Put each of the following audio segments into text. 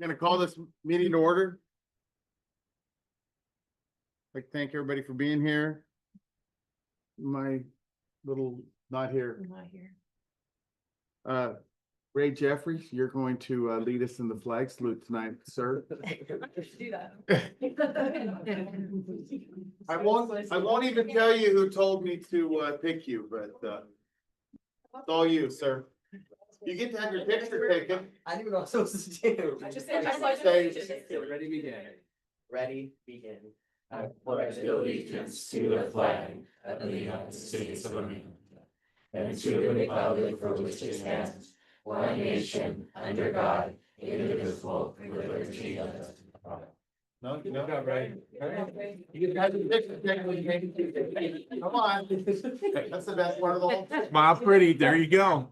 Gonna call this meeting to order. I'd like to thank everybody for being here. My little not here. Not here. Ray Jeffries, you're going to lead us in the flag salute tonight, sir. Do that. I won't even tell you who told me to pick you, but it's all you, sir. You get to have your picture taken. I didn't even know what I was supposed to do. I just said, I Ready, begin. Ready, begin. I pledge allegiance to the flag of the United States of America and to the republic for which it stands, one nation, under God, indivisible, with liberty and justice for all. No, right. You get to have your picture taken. Come on. That's the best part of the whole thing. Smile pretty, there you go.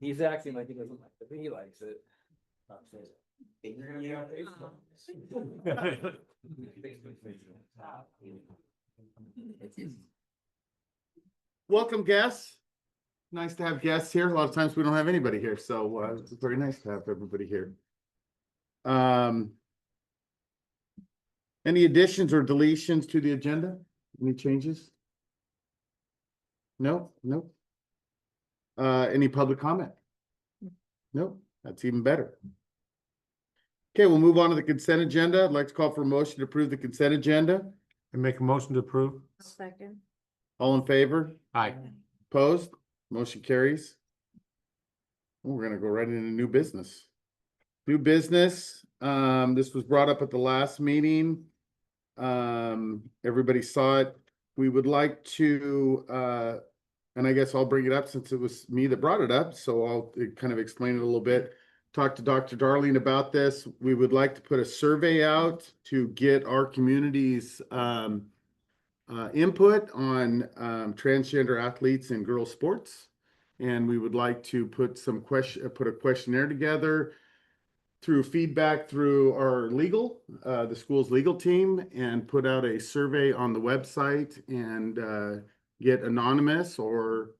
He's acting like he doesn't like it, but he likes it. You're gonna be on Facebook. Welcome, guests. Nice to have guests here. A lot of times we don't have anybody here, so it's very nice to have everybody here. Any additions or deletions to the agenda? Any changes? No. Any public comment? Nope, that's even better. Okay, we'll move on to the consent agenda. I'd like to call for a motion to approve the consent agenda. And make a motion to approve. Second. All in favor? Aye. Opposed? Motion carries. We're gonna go right into new business. New business, this was brought up at the last meeting. Everybody saw it. We would like to, and I guess I'll bring it up since it was me that brought it up, so I'll kind of explain it a little bit. Talk to Dr. Darling about this. We would like to put a survey out to get our community's input on transgender athletes in girls sports. And we would like to put a questionnaire together through feedback through our the school's legal team, and put out a survey on the website and get anonymous, or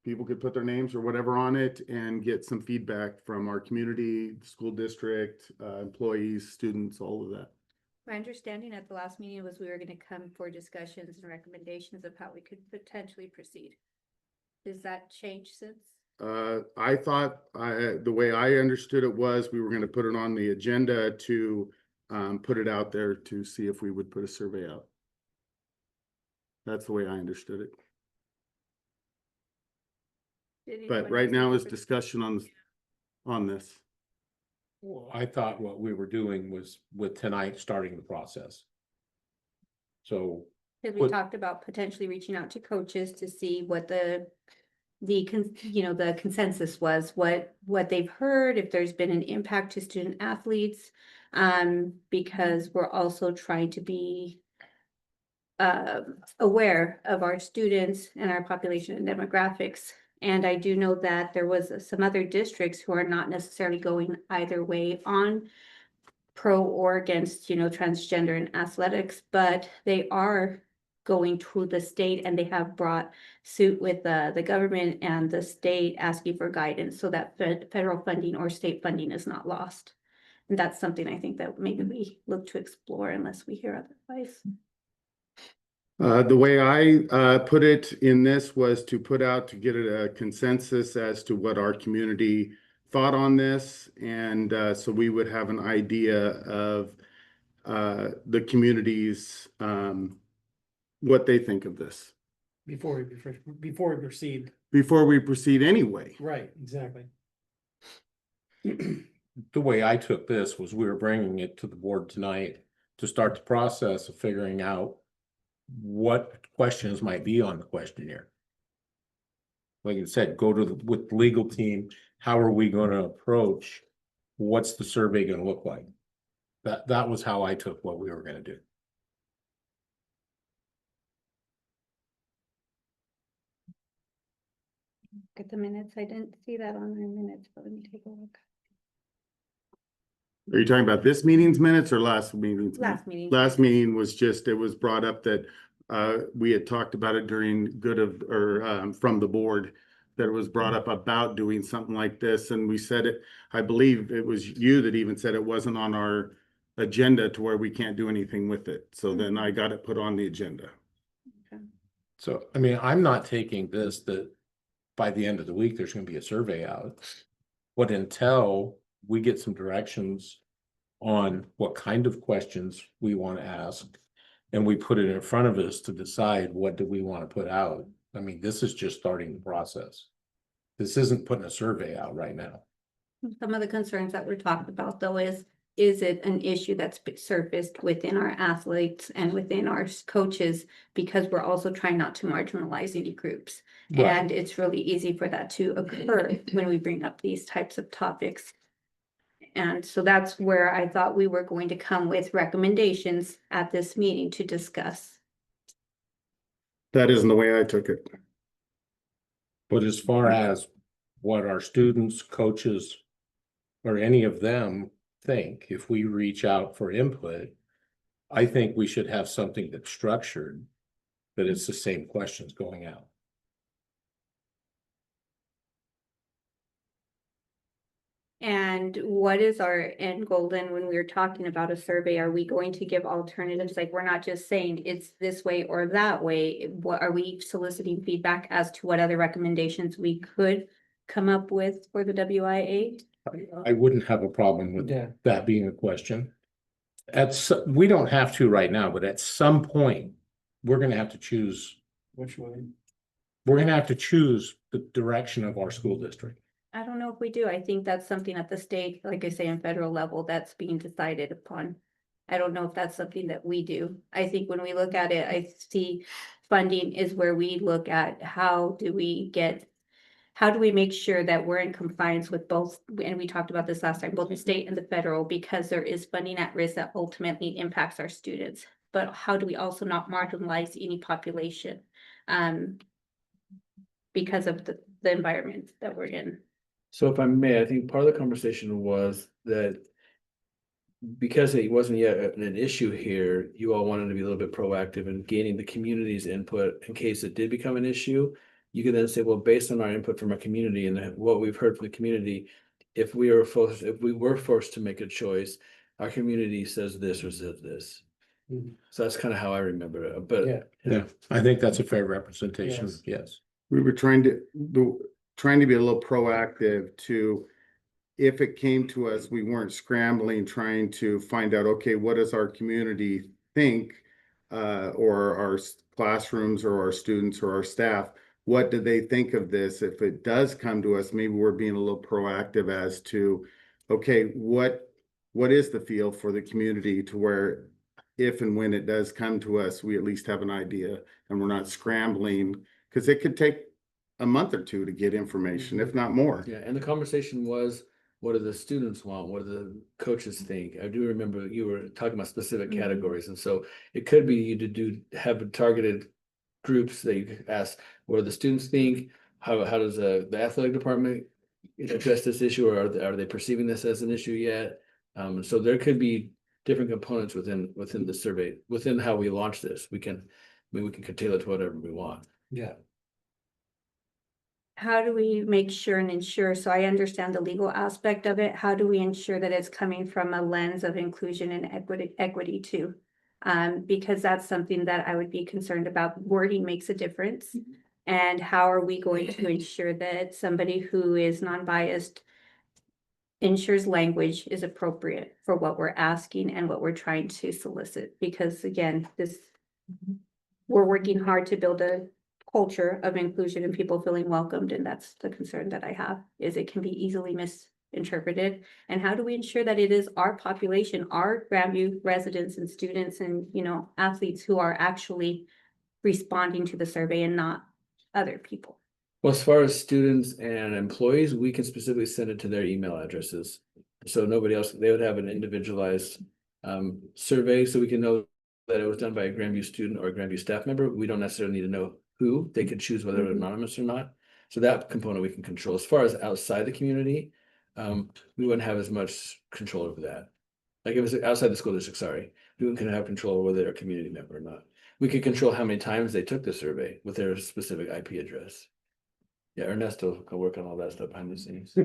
people could put their names or whatever on it, and get some feedback from our community, school district, employees, students, all of that. My understanding at the last meeting was we were gonna come for discussions and recommendations of how we could potentially proceed. Does that change since? I thought, the way I understood it was we were gonna put it on the agenda to put it out there to see if we would put a survey out. That's the way I understood it. But right now is discussion on this. Well, I thought what we were doing was with tonight, starting the process. So, Cause we What- talked about potentially reaching out to coaches to see what the consensus was, what they've heard, if there's been an impact to student athletes. Because we're also trying to be aware of our students and our population and demographics. And I do know that there was some other districts who are not necessarily going either way on pro or against, transgender in athletics, but they are going to the state, and they have brought suit with the government and the state asking for guidance so that federal funding or state funding is not lost. And that's something I think that maybe we look to explore unless we hear otherwise. The way I put it in this was to put out to get a consensus as to what our community thought on this, and so we would have an idea of the community's what they think of this Before we proceed. before we proceed anyway. Right, exactly. the way I took this was we were bringing it to the board tonight to start the process of figuring out what questions might be on the questionnaire. Like you said, go to with the legal team, how are we going to approach, what's the survey going to look like? That was how I took what we were going to do. Look at the minutes. I didn't see that on the minutes, but let me take a look. Are you talking about this meeting's minutes or last meeting's? Last meeting. Last meeting was just, it was brought up that we had talked about it during from the board, that it was brought up about doing something like this, and we said it, I believe it was you that even said it wasn't on our agenda to where we can't do anything with it. So then I got it put on the agenda. So, I mean, I'm not taking this that by the end of the week, there's gonna be a survey out. But until we get some directions on what kind of questions we want to ask, and we put it in front of us to decide what do we want to put out. I mean, this is just starting the process. This isn't putting a survey out right now. Some of the concerns that were talked about though is it an issue that's surfaced within our athletes and within our coaches? Because we're also trying not to marginalize any groups. Right. And it's really easy for that to occur when we bring up these types of topics. And so that's where I thought we were going to come with recommendations at this meeting to discuss. That isn't the way I took it. But as far as what our students, coaches, or any of them think, if we reach out for input, I think we should have something that's structured, that it's the same questions going out. And what is our end goal then when we're talking about a survey? Are we going to give alternatives? Like, we're not just saying it's this way or that way. What are we soliciting feedback as to what other recommendations we could come up with for the WIA? I wouldn't have a problem with Yeah. that being a question. We don't have to right now, but at some point, we're gonna have to choose, Which way? we're gonna have to choose the direction of our school district. I don't know if we do. I think that's something at the state, like I say, and federal level, that's being decided upon. I don't know if that's something that we do. I think when we look at it, I see funding is where we look at how do we make sure that we're in compliance with both, and we talked about this last time, both the state and the federal, because there is funding at risk that ultimately impacts our students. But how do we also not marginalize any population? Because of the environment that we're in. So if I may, I think part of the conversation was that because it wasn't yet an issue here, you all wanted to be a little bit proactive in gaining the community's input in case it did become an issue. You could then say, well, based on our input from our community and what we've heard from the community, if we were forced to make a choice, our community says this or says this. Mhm. So that's kind of how I remember it, but Yeah. Yeah, I think that's a fair representation, Yes. yes. We were trying to be a little proactive to, if it came to us, we weren't scrambling, trying to find out, okay, what does our community think? Or our classrooms or our students or our staff, what do they think of this? If it does come to us, maybe we're being a little proactive as to, okay, what is the feel for the community to where if and when it does come to us, we at least have an idea and we're not scrambling, because it could take a month or two to get information, if not more. yeah, and the conversation was, what do the students want? What do the coaches think? I do remember you were talking about specific Mhm. categories, and so it could be you to have targeted groups that you could ask, what do the students think? How does the athletic department address this issue, or are they perceiving this as an issue yet? So there could be different components within the survey, within how we launch this. We can tailor it to whatever we want. Yeah. How do we make sure and ensure, so I understand the legal aspect of it, how do we ensure that it's coming from a lens of inclusion and equity too? Because that's something that I would be concerned about. Wording makes a difference. And how are we going to ensure that somebody who is non-biased ensures language is appropriate for what we're asking and what we're trying to solicit? Because again, we're working hard to build a culture of inclusion and people feeling welcomed, and that's the concern that I have, is it can be easily misinterpreted. And how do we ensure that it is our population, our Grandview residents and students and, athletes who are actually responding to the survey and not other people? Well, as far as students and employees, we can specifically send it to their email addresses. So nobody else, they would have an individualized survey, so we can know that it was done by a Grandview student or a Grandview staff member. We don't necessarily need to know who. They could choose whether it's anonymous or not. So that component we can control. As far as outside the community, we wouldn't have as much control over that. Like if it was outside the school district, sorry, we wouldn't have control over whether they're a community member or not. We could control how many times they took the survey with their specific IP address. Yeah, Ernesto can work on all that stuff behind the scenes.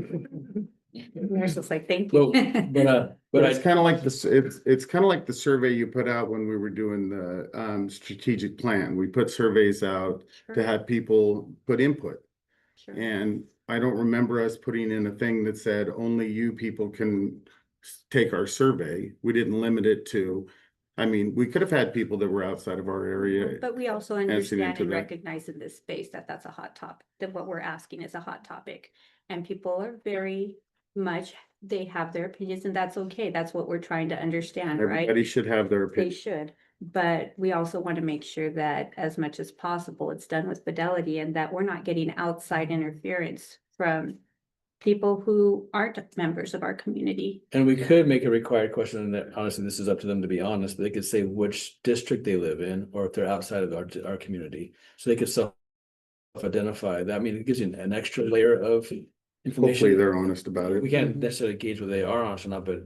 Nurse was like, thank Well, you. but But I, it's kind of like this, it's kind of like the survey you put out when we were doing the strategic plan. We put surveys out to have people put input. Sure. And I don't remember us putting in a thing that said only you people can take our survey. We didn't limit it to, I mean, we could have had people that were outside of our area. But we also answering understand into and that. recognize in this space that that's a hot topic, that what we're asking is a hot topic. And people are very much, they have their opinions and that's okay. That's what we're trying to understand, right? Everybody should have their They opinion. should, but we also want to make sure that as much as possible, it's done with fidelity and that we're not getting outside interference from people who aren't members of our community. and we could make a required question, and that honestly, this is up to them to be honest, but they could say which district they live in, or if they're outside of our community. So they could self-identify that. I mean, it gives you an extra layer of Hopefully information. they're honest about it. We can't necessarily gauge whether they are honest or not, but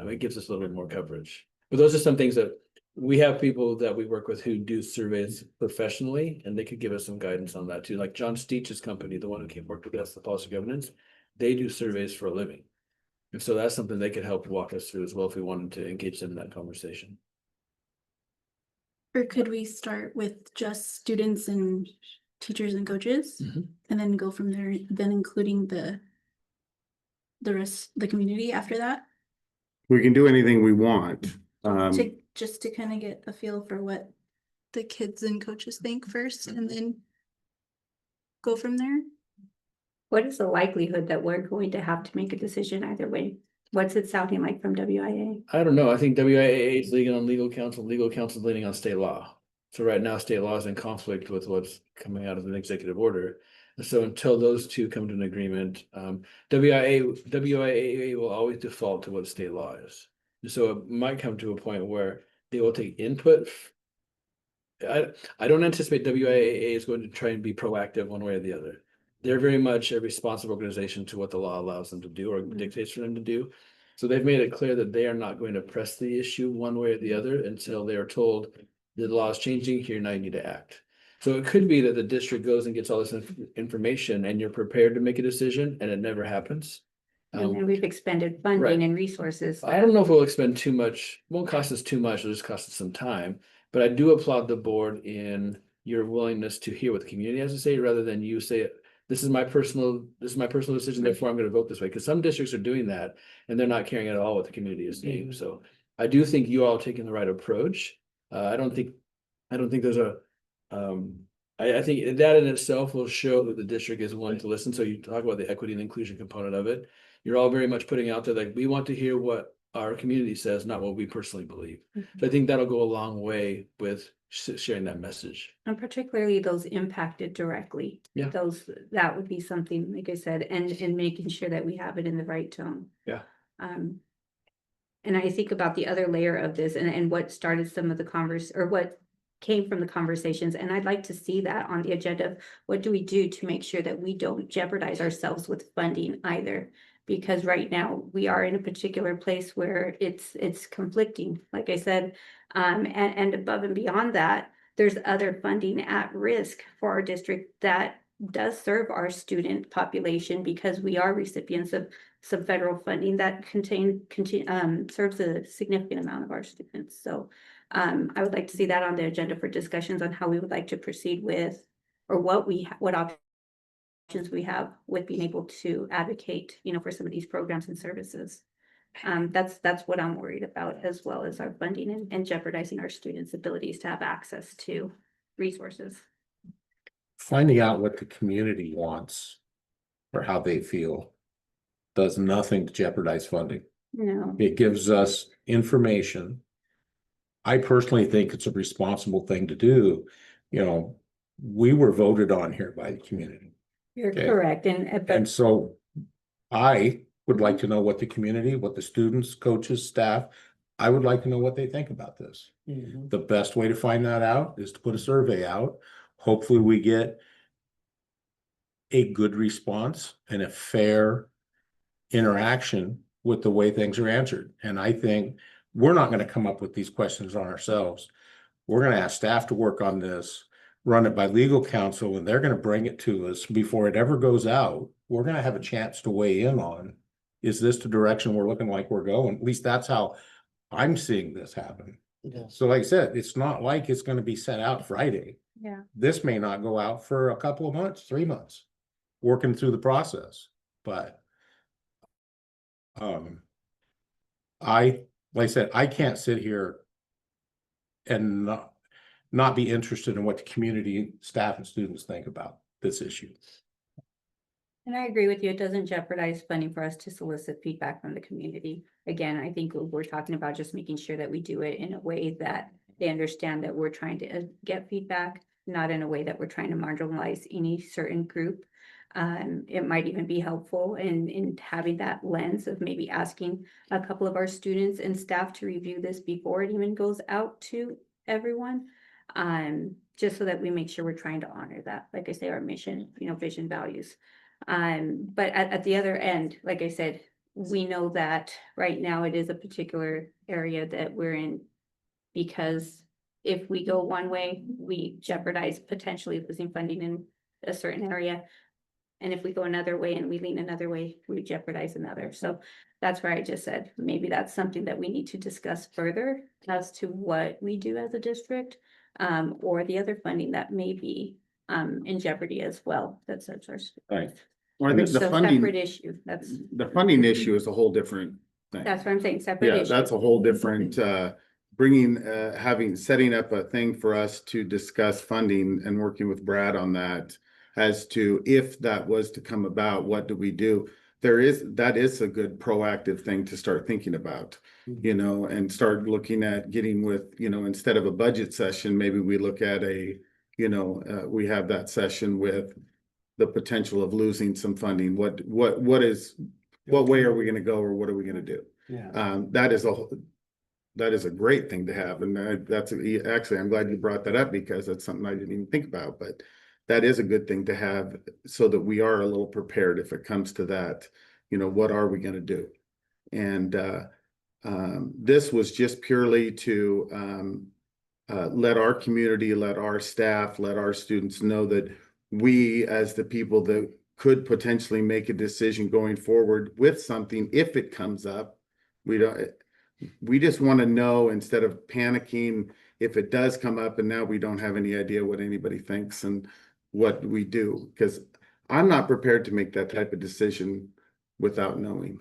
it gives us a little bit more coverage. But those are some things that we have people that we work with who do surveys professionally, and they could give us some guidance on that too. Like John Steech's company, the one who came work with us, the policy governance, they do surveys for a living. And so that's something they could help walk us through as well if we wanted to engage them in that conversation. Or could we start with just students and teachers and coaches Mhm. and then go from there, then including the rest, the community after that? We can do anything we want. Just to kind of get a feel for what the kids and coaches think first and then go from there? What is the likelihood that we're going to have to make a decision either way? What's it sounding like from WIA? I don't know. I think WIAA is leaning on legal counsel is leaning on state law. So right now, state law is in conflict with what's coming out of an executive order. And so until those two come to an agreement, WIAA will always default to what state law is. And so it might come to a point where they will take input. I don't anticipate WIAA is going to try and be proactive one way or the other. They're very much a responsive organization to what the law allows them to do or dictates for them to do. So they've made it clear that they are not going to press the issue one way or the other until they are told the law is changing here, now you need to act. So it could be that the district goes and gets all this information and you're prepared to make a decision and it never happens. And then we've expended funding right. and resources. I don't know if we'll expend too much, won't cost us too much, it'll just cost us some time. But I do applaud the board in your willingness to hear what the community has to say, rather than you say, this is my personal decision, therefore I'm gonna vote this way. Because some districts are doing that and they're not caring at all what the community is saying. So I do think you all are taking the right approach. I don't think there's a, I think that in itself will show that the district is willing to listen. So you talk about the equity and inclusion component of it. You're all very much putting out there, like, we want to hear what our community says, not what we personally believe. So I think that'll go a long way with sharing that message. And particularly those impacted directly. Yeah. That would be something, like I said, and making sure that we have it in the right tone. Yeah. And I think about the other layer of this and what started some of the or what came from the conversations. And I'd like to see that on the agenda of what do we do to make sure that we don't jeopardize ourselves with funding either. Because right now we are in a particular place where it's conflicting, like I said, and above and beyond that, there's other funding at risk for our district that does serve our student population because we are recipients of some federal funding that serves a significant amount of our students. So I would like to see that on the agenda for discussions on how we would like to proceed with, or what options we have with being able to advocate, for some of these programs and services. That's what I'm worried about, as well as our funding and jeopardizing our students' abilities to have access to resources. Finding out what the community wants or how they feel does nothing to jeopardize funding. No, It gives us information. I personally think it's a responsible thing to do. We were voted on here by the community. you're Okay. correct. And But so I would like to know what the community, what the students, coaches, staff, I would like to know what they think about this. The best way to find that out is to put a survey out. Hopefully we get a good response and a fair interaction with the way things are answered. And I think we're not going to come up with these questions on ourselves. We're going to ask staff to work on this. run it by legal counsel, and they're gonna bring it to us before it ever goes out. We're gonna have a chance to weigh in on, is this the direction we're looking like we're going? At least that's how I'm seeing this happen. Yes. So like I said, it's not like it's gonna be sent out Friday. Yeah. This may not go out for a couple of months, 3 months, working through the process, but like I said, I can't sit here and not be interested in what the community, staff and students think about this issue. And I agree with you. It doesn't jeopardize funding for us to solicit feedback from the community. Again, I think we're talking about just making sure that we do it in a way that they understand that we're trying to get feedback, not in a way that we're trying to marginalize any certain group. It might even be helpful in having that lens of maybe asking a couple of our students and staff to review this before it even goes out to everyone. Just so that we make sure we're trying to honor that, like I say, our mission, vision, values. But at the other end, like I said, we know that right now it is a particular area that we're in, because if we go one way, we jeopardize potentially losing funding in a certain area. And if we go another way and we lean another way, we jeopardize another. So that's where I just said, maybe that's something that we need to discuss further as to what we do as a district, or the other funding that may be in jeopardy as well. That's our. Right. Well, I think the So funding, separate issue. the funding issue is a whole different thing. That's what I'm saying, separate Yeah, issue. that's a whole different, setting up a thing for us to discuss funding and working with Brad on that. As to if that was to come about, what do we do? That is a good proactive thing to start thinking about, and start looking at getting with, instead of a budget session, maybe we look at we have that session with the potential of losing some funding. What way are we gonna go, or what are we gonna do? Yeah. That is a great thing to have, and actually, I'm glad you brought that up, because that's something I didn't even think about, but that is a good thing to have, so that we are a little prepared if it comes to that. What are we gonna do? And this was just purely to let our community, let our staff, let our students know that we, as the people that could potentially make a decision going forward with something, if it comes up, we just want to know, instead of panicking if it does come up and now we don't have any idea what anybody thinks and what we do, because I'm not prepared to make that type of decision without knowing.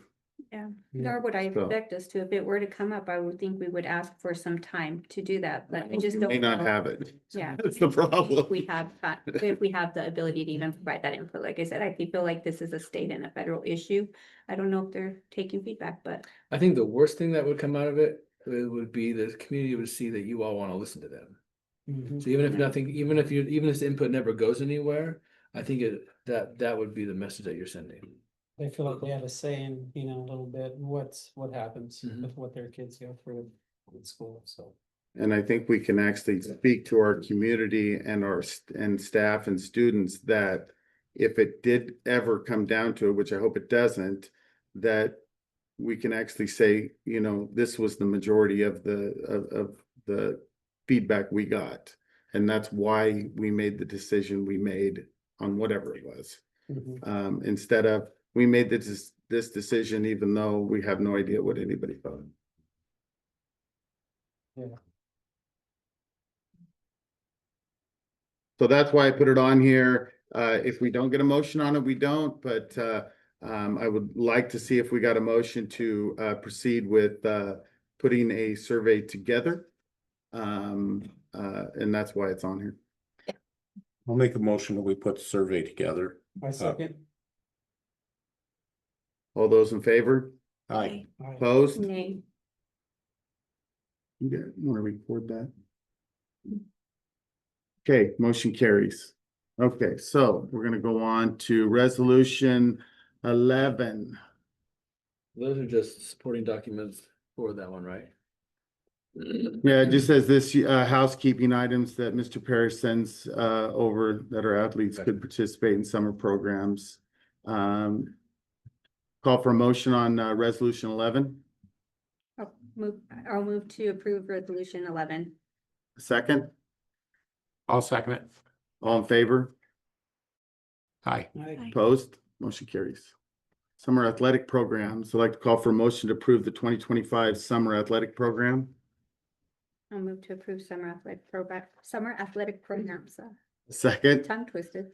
Yeah, Yeah. nor would I So- expect us to. If it were to come up, I would think we would ask for some time to do that, but I just don't. May not know. have it. Yeah. That's the problem. If we have the ability to even provide that input, like I said, I feel like this is a state and a federal issue. I don't know if they're taking feedback, but I think the worst thing that would come out of it would be the community would see that you all want to listen to them. Mhm. So even if Yeah. nothing, even if this input never goes anywhere, I think that would be the message that you're sending. They feel like they have a say in, a little bit, what happens Mhm. with what their kids go through in school, so. And I think we can actually speak to our community and and staff and students that if it did ever come down to it, which I hope it doesn't, that we can actually say, this was the majority of the feedback we got. And that's why we made the decision we made on whatever it was. Mhm. Instead of, we made this decision even though we have no idea what anybody thought. Yeah. So that's why I put it on here. If we don't get a motion on it, we don't, but I would like to see if we got a motion to proceed with putting a survey together. And that's why it's on here. I'll make a motion that we put the survey together. I second. All those in favor? Aye. Aye. Opposed? nay. Want to record that? Okay, motion carries. Okay, so we're gonna go on to resolution 11. Those are just supporting documents for that one, right? Yeah, it just says this housekeeping items that Mr. Parrish sends over that our athletes could participate in summer programs. Call for a motion on resolution 11. I'll move to approve resolution 11. Second, I'll second it. All in favor? Hi. Aye. Opposed? Motion carries. Summer athletic programs. I'd like to call for a motion to approve the 2025 summer athletic program. I'll move to approve summer athletic programs. Second, Tongue twisted.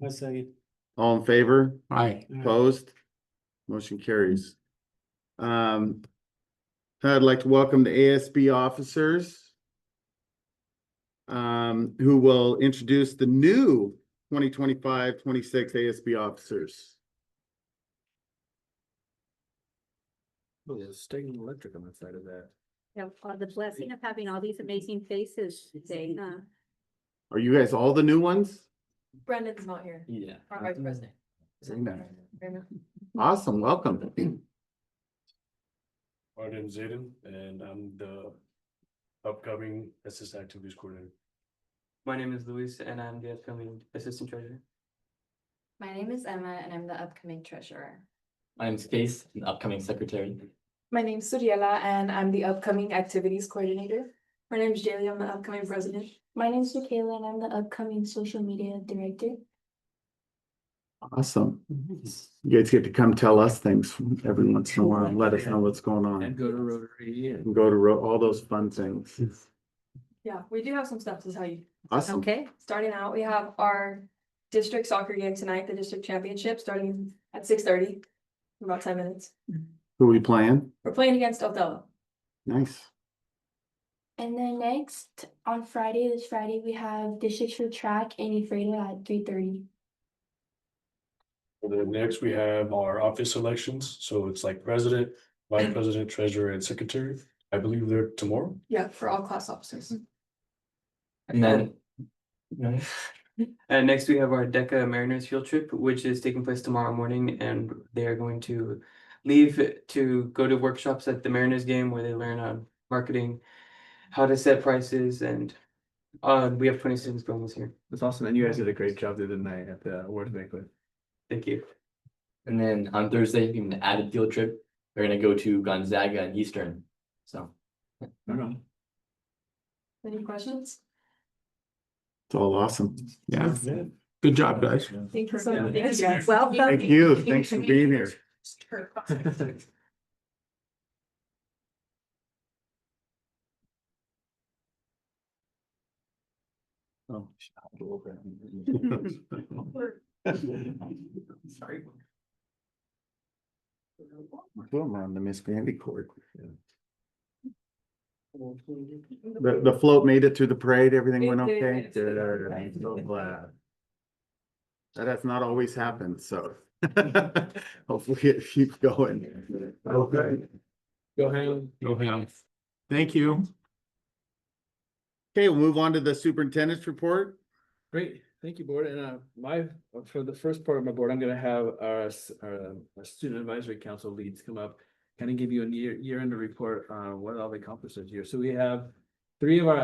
A second. all in favor? Hi. Opposed? Motion carries. I'd like to welcome the ASB officers who will introduce the new 2025-26 ASB officers. Oh, there's Stegman Electric on the side of that. Yeah, the blessing of having all these amazing faces today, huh? Are you guys all the new ones? Brendan's not here, Yeah. our vice president. Awesome, welcome. My name's Zayden and I'm the upcoming assistant activities coordinator. My name is Luis and I'm the upcoming assistant treasurer. My name is Emma and I'm the upcoming treasurer. My name's Case, the upcoming secretary. My name's Suriela and I'm the upcoming activities coordinator. My name's Jaylee, I'm the upcoming president. My name's Michaela and I'm the upcoming social media director. Awesome. You guys get to come tell us things every once in a while, and let us know what's going And on. go to Rotary and. And go to all those fun things. Yeah, we do have some stuff to tell you. Awesome. Okay, Starting out, we have our district soccer game tonight, the district championship, starting at 6:30. About 10 minutes. Who are we playing? We're playing against Othello. Nice. And then next on Friday, this Friday, we have districts for track and Ephrata at 3:30. And then next we have our office elections, so it's like president, vice president, treasurer, and secretary. I believe they're tomorrow. Yeah, for all class officers. And then. And next we have our DECA Mariners field trip, which is taking place tomorrow morning, and they are going to leave to go to workshops at the Mariners game where they learn on marketing, how to set prices, and we have 20 students going this year. That's awesome. And you guys did a great job the other night at the award banquet. Thank you. And then on Thursday, even an added field trip, they're gonna go to Gonzaga and Eastern, so. No. Any questions? It's all awesome. Yeah. Good job, guys. Thank you so much. Yeah. Thank you, guys. welcome. Thank you. Thanks for being here. Oh. Sorry. Two of them are on the Miss Grandy court. The float made it through the parade, everything went It did. okay? Good, I'm so glad. That has not always happened, so hopefully it keeps going. Okay. Go ahead. Go ahead. Thank you. Okay, we'll move on to the superintendent's report. Great, thank you, board. And for the first part of my board, I'm gonna have our student advisory council leads come up. Kind of give you a year-end report on what all they accomplished this year. So we have three of our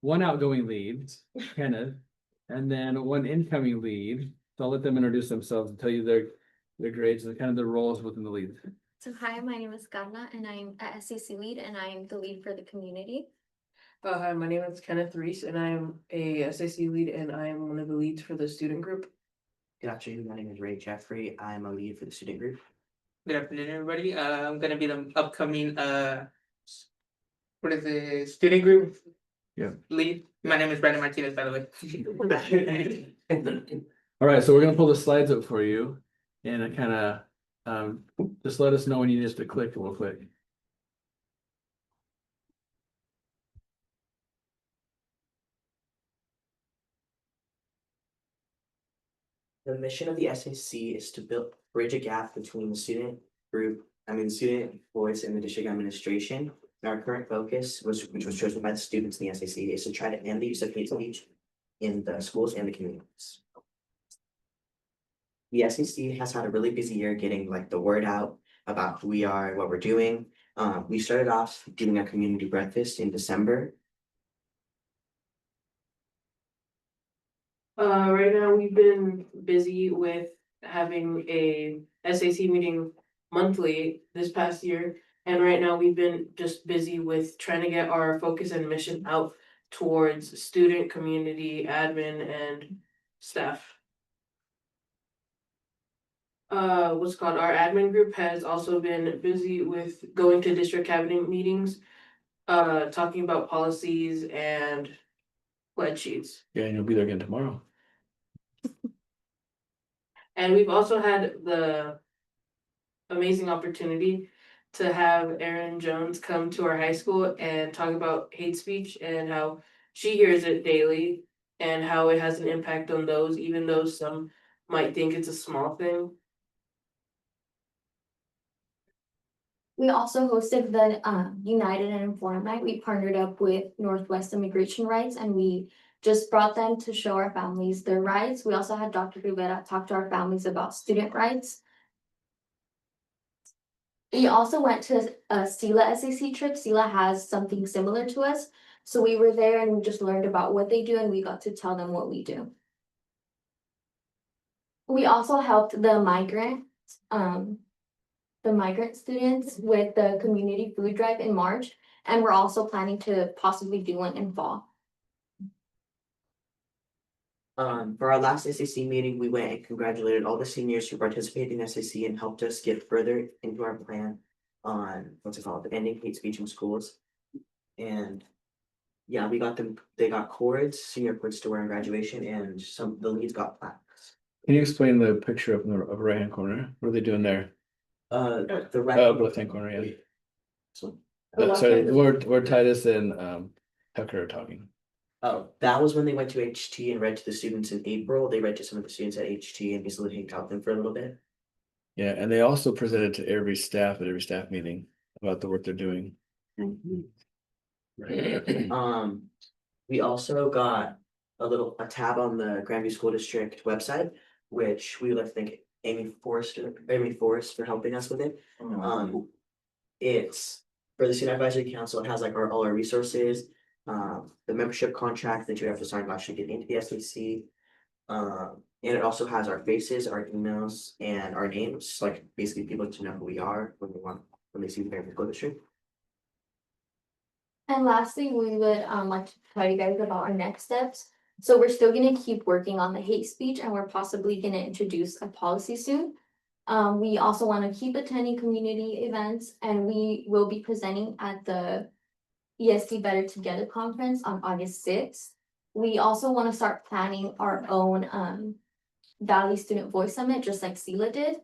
one outgoing lead, Kenneth, and then one incoming lead. So I'll let them introduce themselves and tell you their grades and kind of their roles within the lead. So hi, my name is Carla and I'm a SAC lead and I'm the lead for the community. Hi, my name is Kenneth Reese and I'm a SAC lead and I'm one of the leads for the student group. Good afternoon, my name is Ray Jeffrey. I'm a lead for the student group. Good afternoon, everybody. I'm gonna be the upcoming what is it, student group? Yeah. Lead. My name is Brandon Martinez, by the way. All right, so we're gonna pull the slides up for you and kind of just let us know when you need us to click real quick. The mission of the SAC is to bridge a gap between the student voice and the district administration. And our current focus which was chosen by the students in the SAC, is to try to end the use of hate speech in the schools and the communities. The SAC has had a really busy year getting the word out about who we are, what we're doing. We started off doing a community breakfast in December. Right now, we've been busy with having a SAC meeting monthly this past year. And right now, we've been just busy with trying to get our focus and mission out towards student, community, admin, and staff. What's called, our admin group has also been busy with going to district cabinet meetings, talking about policies and pledge sheets. Yeah, and you'll be there again tomorrow. And we've also had the amazing opportunity to have Erin Jones come to our high school and talk about hate speech and how she hears it daily and how it has an impact on those, even though some might think it's a small thing. We also hosted the United and Informed Night. We partnered up with Northwest Immigration Rights and we just brought them to show our families their rights. We also had Dr. Rivera talk to our families about student rights. We also went to a SELA SAC trip. SELA has something similar to us. So we were there and we just learned about what they do and we got to tell them what we do. We also helped the migrant students with the community food drive in March, and we're also planning to possibly do one in fall. For our last SAC meeting, we went and congratulated all the seniors who participated in SAC and helped us get further into our plan on, what's it called, ending hate speech in schools. And yeah, they got cords, senior cords to wear in graduation, and the leads got plaques. Can you explain the picture up in the upper right-hand corner? What are they doing there? The right. Upper left-hand corner, yeah. So, Sorry, where Titus and Tucker are talking. oh, that was when they went to HT and read to the students in April. They read to some of the students at HT and basically hanged out with them for a little bit. Yeah, and they also presented to every staff at every staff meeting about the work they're doing. We also got a tab on the Grandview School District website, which we would like to thank Amy Forrest for helping us with it. It's for the Student Advisory Council. It has like all our resources, the membership contract that you have to sign to actually get into the SAC. And it also has our faces, our emails, and our names, like basically people to know who we are when they see the Grandview School District. And lastly, we would like to tell you guys about our next steps. So we're still gonna keep working on the hate speech and we're possibly gonna introduce a policy soon. We also wanna keep attending community events and we will be presenting at the ESD Better Together conference on August 6th. We also wanna start planning our own Valley Student Voice Summit, just like SELA did.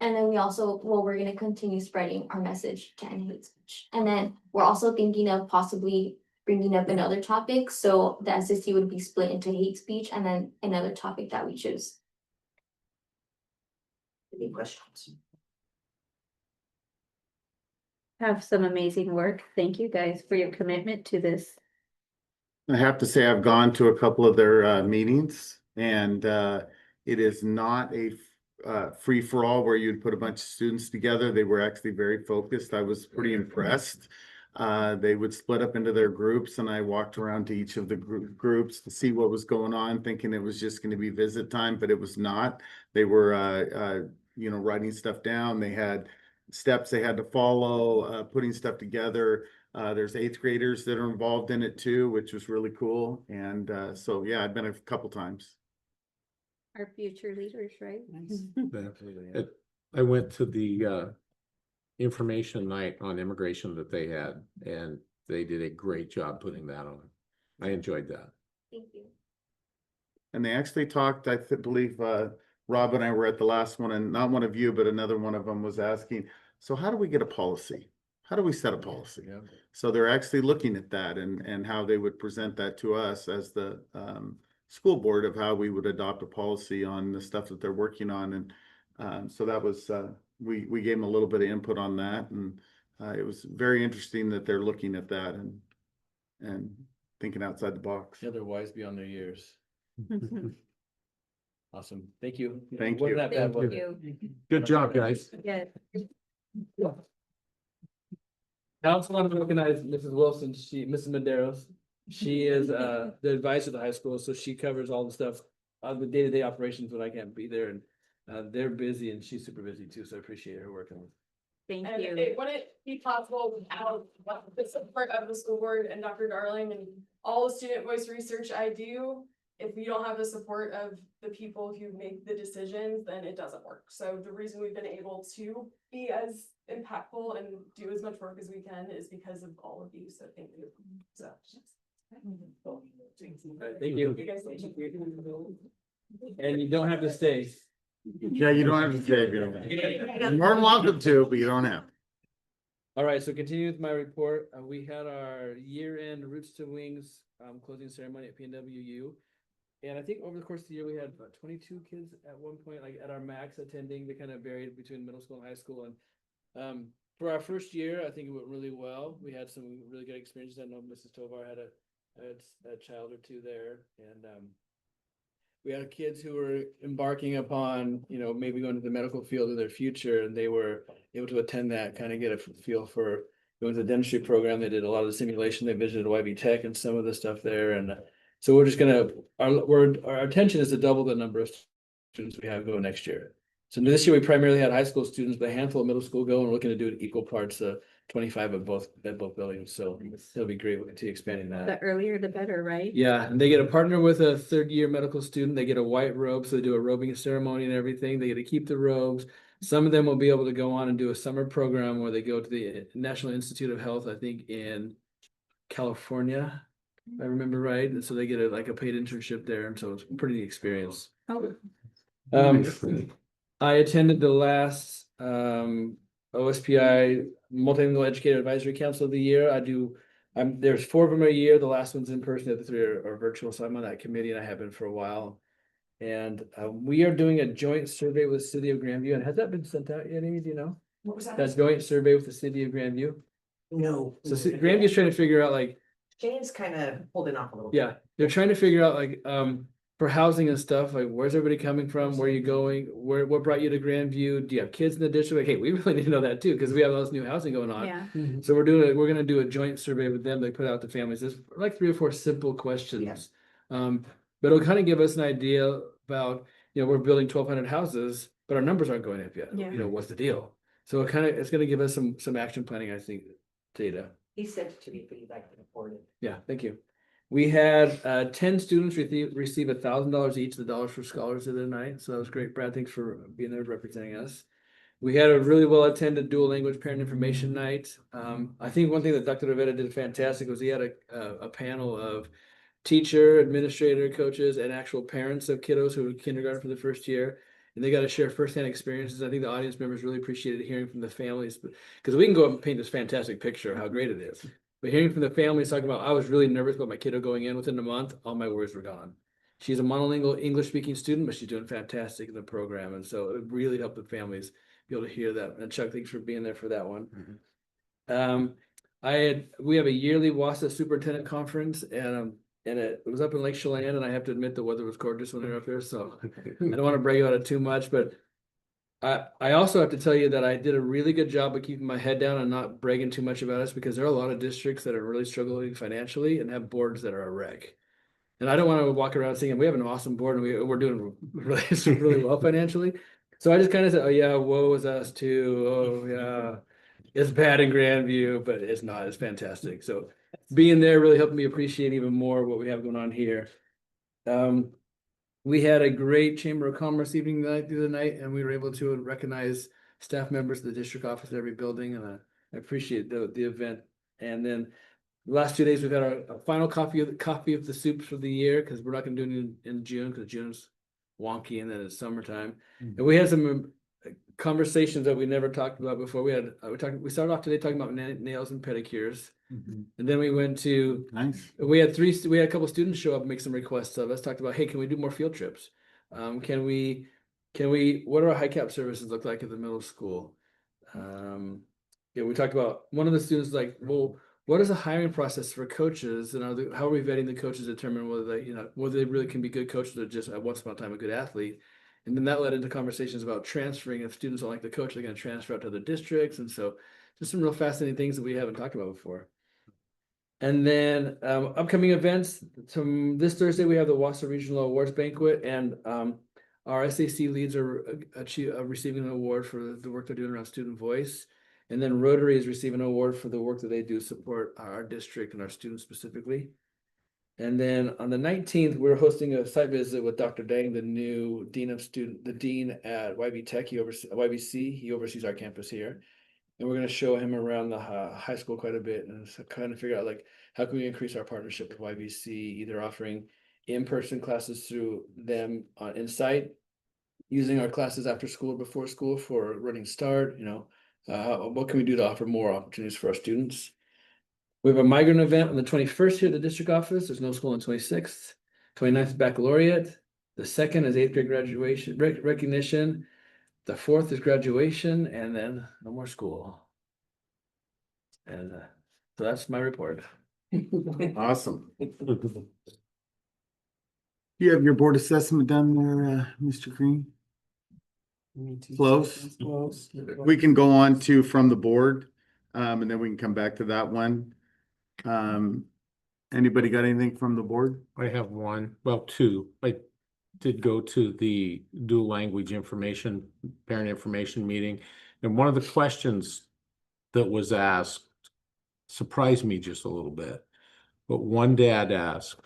And then we're gonna continue spreading our message to end hate speech. And then we're also thinking of possibly bringing up another topic, so the SSC would be split into hate speech and then another topic that we choose. Any questions? Have some amazing work. Thank you guys for your commitment to this. I have to say I've gone to a couple of their meetings and it is not a free for all where you'd put a bunch of students together. They were actually very focused. I was pretty impressed. They would split up into their groups and I walked around to each of the groups to see what was going on, thinking it was just going to be visit time, but it was not. They were, writing stuff down. They had steps they had to follow, putting stuff together. There's 8th graders that are involved in it too, which was really cool. And so, yeah, I've been a couple times. Our future leaders, right? Absolutely. I went to the information night on immigration that they had, and they did a great job putting that on. I enjoyed that. Thank you. And they actually talked, I believe Rob and I were at the last one, and not one of you, but another one of them was asking, so how do we get a policy? How do we set a policy? Yeah. So they're actually looking at that and how they would present that to us as the school board of how we would adopt a policy on the stuff that they're working on. And so that was, we gave them a little bit of input on that. And it was very interesting that they're looking at that and thinking outside the box. Yeah, they're wise beyond their years. Awesome. Thank you. Thank Wasn't you. that bad, was Thank it? you. Good job, guys. Yes. I also want to recognize Mrs. Wilson, Mrs. Maderos. She is the advisor of the high school, so she covers all the stuff, the day-to-day operations when I can't be there, and they're busy and she's super busy too, so I appreciate her working with. Thank And you. it wouldn't be possible without the support of the school board and Dr. Darling and all the student voice research I do. If we don't have the support of the people who make the decisions, then it doesn't work. So the reason we've been able to be as impactful and do as much work as we can is because of all of you. So thank you. So. Thank you. You guys thank you. And you don't have to stay. Yeah, you don't have to say if you don't want. You're more than welcome to, but you don't have. All right, so continue with my report. We had our year-end Roots to Wings closing ceremony at PNWU. And I think over the course of the year, we had about 22 kids at one point, like at our max attending. They kind of varied between middle school and high school. And for our first year, I think it went really well. We had some really good experiences. I know Mrs. Tovar had a child or two there. And we had kids who were embarking upon, you know, maybe going to the medical field in their future, and they were able to attend that, kind of get a feel for going to the dentistry program. They did a lot of the simulation. They visited YB Tech and some of the stuff there. And so we're just gonna, our intention is to double the number of students we have going next year. So this year we primarily had high school students, but a handful of middle school go, and we're looking to do it equal parts, 25 of both buildings. So it'll be great. We'll continue expanding that. The earlier the better, right? Yeah, and they get a partner with a third-year medical student. They get a white robe, so they do a robing ceremony and everything. They get to keep the robes. Some of them will be able to go on and do a summer program where they go to the National Institute of Health, I think in California, if I remember right. And so they get a paid internship there, and so it's a pretty neat experience. Oh, I attended the last OSPI Multilingual Educator Advisory Council of the year. There's 4 of them a year. The last one's in person. The other 3 are virtual. So I'm on that committee, and I have been for a while. And we are doing a joint survey with the City of Grandview. And has that been sent out yet, Amy? Do you know? What was that? That joint survey with the City of Grandview. No. So Grandview's trying to figure out Jane's kind of holding off a little bit. yeah, they're trying to figure out for housing and stuff, where's everybody coming from? Where are you going? What brought you to Grandview? Do you have kids in the district? Hey, we really need to know that too, because we have all this new housing going on. yeah. So we're gonna do a joint survey with them. They put out to families. There's 3 or 4 simple questions. But it'll kind of give us an idea about, we're building 1,200 houses, but our numbers aren't going up yet. Yeah. What's the deal? So it's gonna give us some action planning, I think, data. He sent it to me, but he'd like to report it. Yeah, thank you. We had 10 students receive $1,000 each, the Dollars for Scholars of the night. So that was great. Brad, thanks for being there representing us. We had a really well attended dual language parent information night. I think one thing that Dr. Rivera did fantastic was he had a panel of teacher, administrator, coaches, and actual parents of kiddos who were kindergarten for the first year. And they got to share firsthand experiences. I think the audience members really appreciated hearing from the families, because we can go up and paint this fantastic picture of how great it is. But hearing from the families talking about, I was really nervous about my kiddo going in within a month, all my worries were gone. She's a monolingual English speaking student, but she's doing fantastic in the program. And so it really helped the families be able to hear that. And Chuck, thanks for being there for that one. We have a yearly WASA superintendent conference, and it was up in Lake Chelan, and I have to admit the weather was gorgeous when we were up there. So I don't want to brag about it too much, but I also have to tell you that I did a really good job of keeping my head down and not bragging too much about us, because there are a lot of districts that are really struggling financially and have boards that are a wreck. And I don't want to walk around saying we have an awesome board and we're doing really well financially. So I just kind of said, oh yeah, woe is us too. Oh yeah, it's bad in Grandview, but it's not. It's fantastic. So being there really helped me appreciate even more what we have going on here. We had a great Chamber of Commerce evening the other night, and we were able to recognize staff members of the district office at every building, and I appreciate the event. And then the last 2 days, we've had our final copy of the soups for the year, because we're not going to do it in June, because June's wonky and then it's summertime. And we had some conversations that we never talked about before. We started off today talking about nails and pedicures. And then we went to we had a couple students show up and make some requests of us, talked about, hey, can we do more field trips? What do our high cap services look like at the middle school? We talked about, one of the students like, well, what is the hiring process for coaches, and how are we vetting the coaches to determine whether they really can be good coaches or just at once upon a time a good athlete? And then that led into conversations about transferring. If students don't like the coach, they're going to transfer out to other districts. And so just some real fascinating things that we haven't talked about before. And then upcoming events. This Thursday, we have the Wausau Regional Awards Banquet, and our SAC leads are receiving an award for the work they're doing around student voice. And then Rotary is receiving an award for the work that they do support our district and our students specifically. And then on the 19th, we're hosting a site visit with Dr. Dang, the new dean at YB Tech. YBC. He oversees our campus here. And we're going to show him around the high school quite a bit and kind of figure out like how can we increase our partnership with YBC, either offering in-person classes through them on Insight, using our classes after school, before school for Running Start, what can we do to offer more opportunities for our students? We have a migrant event on the 21st here at the district office. There's no school on 26th. 29th is baccalaureate. The 2nd is 8th grade graduation recognition. The 4th is graduation, and then no more school. And so that's my report. Awesome. You have your board assessment done there, Mr. Green? Close. We can go on to from the board, and then we can come back to that one. Anybody got anything from the board? I have one, well, two. I did go to the dual language parent information meeting. And one of the questions that was asked surprised me just a little bit. But one dad asked,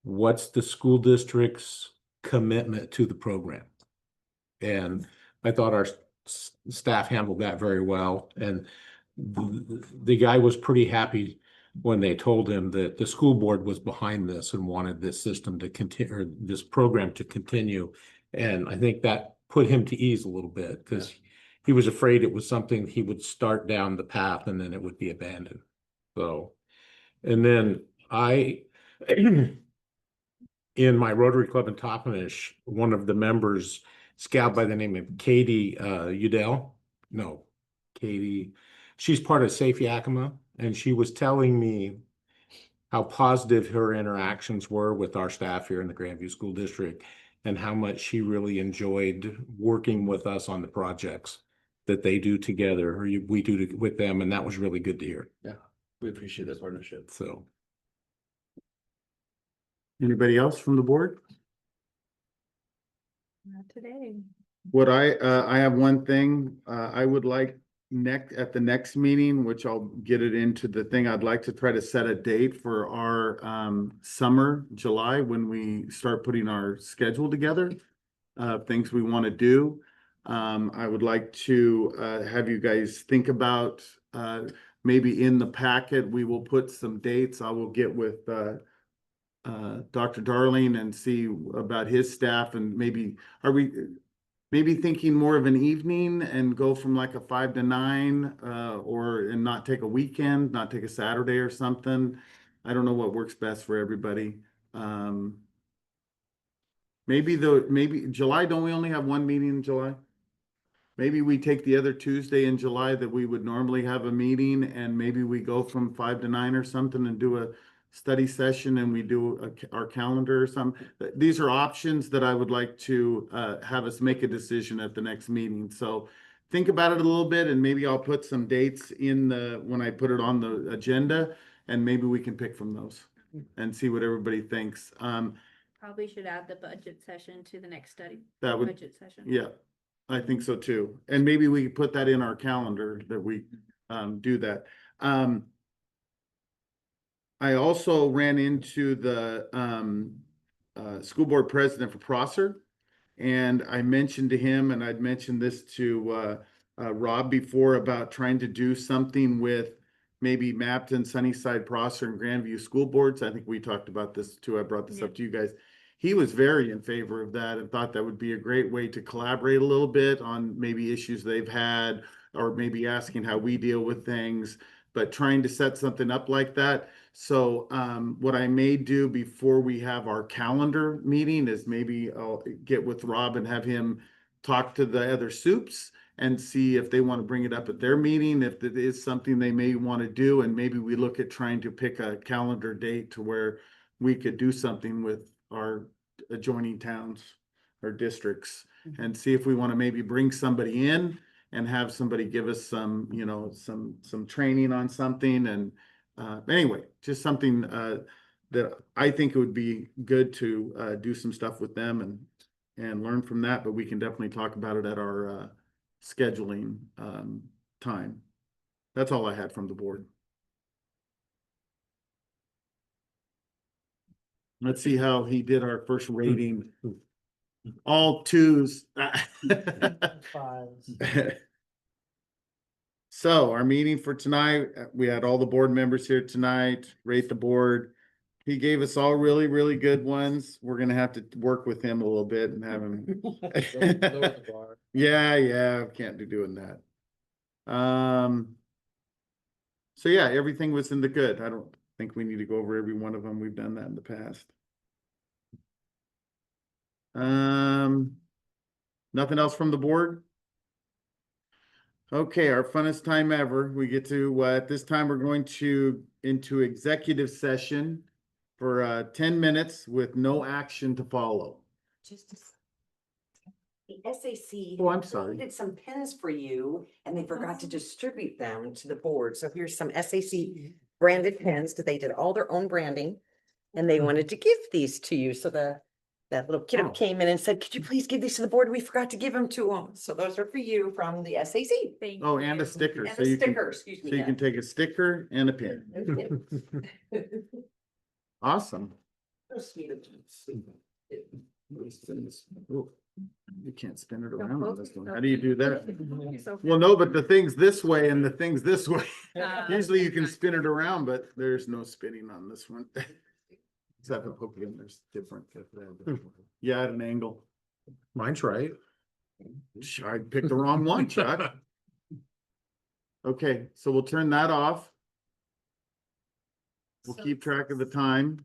what's the school district's commitment to the program? And I thought our staff handled that very well. And the guy was pretty happy when they told him that the school board was behind this and wanted this system to continue, or this program to continue. And I think that put him to ease a little bit because he was afraid it was something he would start down the path and then it would be abandoned. So, and then in my Rotary Club in Toppenish, one of the members, scout by the name of Katie Katie, she's part of Safe Yakima, and she was telling me how positive her interactions were with our staff here in the Grandview School District and how much she really enjoyed working with us on the projects that they do together, or we do with them, and that was really good to hear. Yeah, we appreciate that partnership. So. Anybody else from the board? Not today. What I have one thing, I would like at the next meeting, which I'll get it into the thing, I'd like to try to set a date for our summer, July, when we start putting our schedule together, things we want to do. I would like to have you guys think about maybe in the packet, we will put some dates. I will get with Dr. Darling and see about his staff, and maybe maybe thinking more of an evening and go from like a 5 to 9 and not take a weekend, not take a Saturday or something. I don't know what works best for everybody. Maybe July, don't we only have one meeting in July? Maybe we take the other Tuesday in July that we would normally have a meeting, and maybe we go from 5 to 9 or something and do a study session, and we do our calendar or something. These are options that I would like to have us make a decision at the next meeting. So think about it a little bit, and maybe I'll put some dates when I put it on the agenda, and maybe we can pick from those and see what everybody thinks. Probably should add the budget session to the next study. Budget session. Yeah, I think so too. And maybe we put that in our calendar that we do that. I also ran into the school board president for Prosser, and I mentioned to him, and I'd mentioned this to Rob before, about trying to do something with maybe Mapton, Sunnyside, Prosser, and Grandview school boards. I think we talked about this too. I brought this up to you guys. He was very in favor of that and thought that would be a great way to collaborate a little bit on maybe issues they've had, or maybe asking how we deal with things, but trying to set something up like that. So what I may do before we have our calendar meeting is maybe I'll get with Rob and have him talk to the other soups and see if they want to bring it up at their meeting, if it is something they may want to do. And maybe we look at trying to pick a calendar date to where we could do something with our adjoining towns or districts, and see if we want to maybe bring somebody in and have somebody give us some, some training on something. And anyway, just something that I think it would be good to do some stuff with them and learn from that. But we can definitely talk about it at our scheduling time. That's all I had from the board. Let's see how he did our first rating. All twos. Fives. So our meeting for tonight, we had all the board members here tonight, rate the board. He gave us all really, really good ones. We're gonna have to work with him a little bit and have him. Yeah, can't be doing that. So yeah, everything was in the good. I don't think we need to go over every one of them. We've done that in the past. Nothing else from the board? Okay, our funnest time ever. We get to, at this time, we're going into executive session for 10 minutes with no action to follow. Just a the SAC. Oh, I'm sorry. Did some pens for you and they forgot to distribute them to the board. So here's some SAC branded pens that they did all their own branding. And they wanted to give these to you. So that little kid Oh. came in and said, could you please give these to the board? We forgot to give them to them. So those are for you from the SAC. Oh, and a sticker. And So a you can, sticker, excuse me. so you can take a sticker and a pin. Awesome. So sweet of you. Oh, you can't spin it around on this one. How do you do that? Well, no, but the thing's this way and the thing's this way. Usually you can spin it around, but there's no spinning on this one. Except for hook in, there's different. Yeah, at an angle. Mine's right. I picked the wrong one, Chuck. Okay, so we'll turn that off. We'll keep track of the time.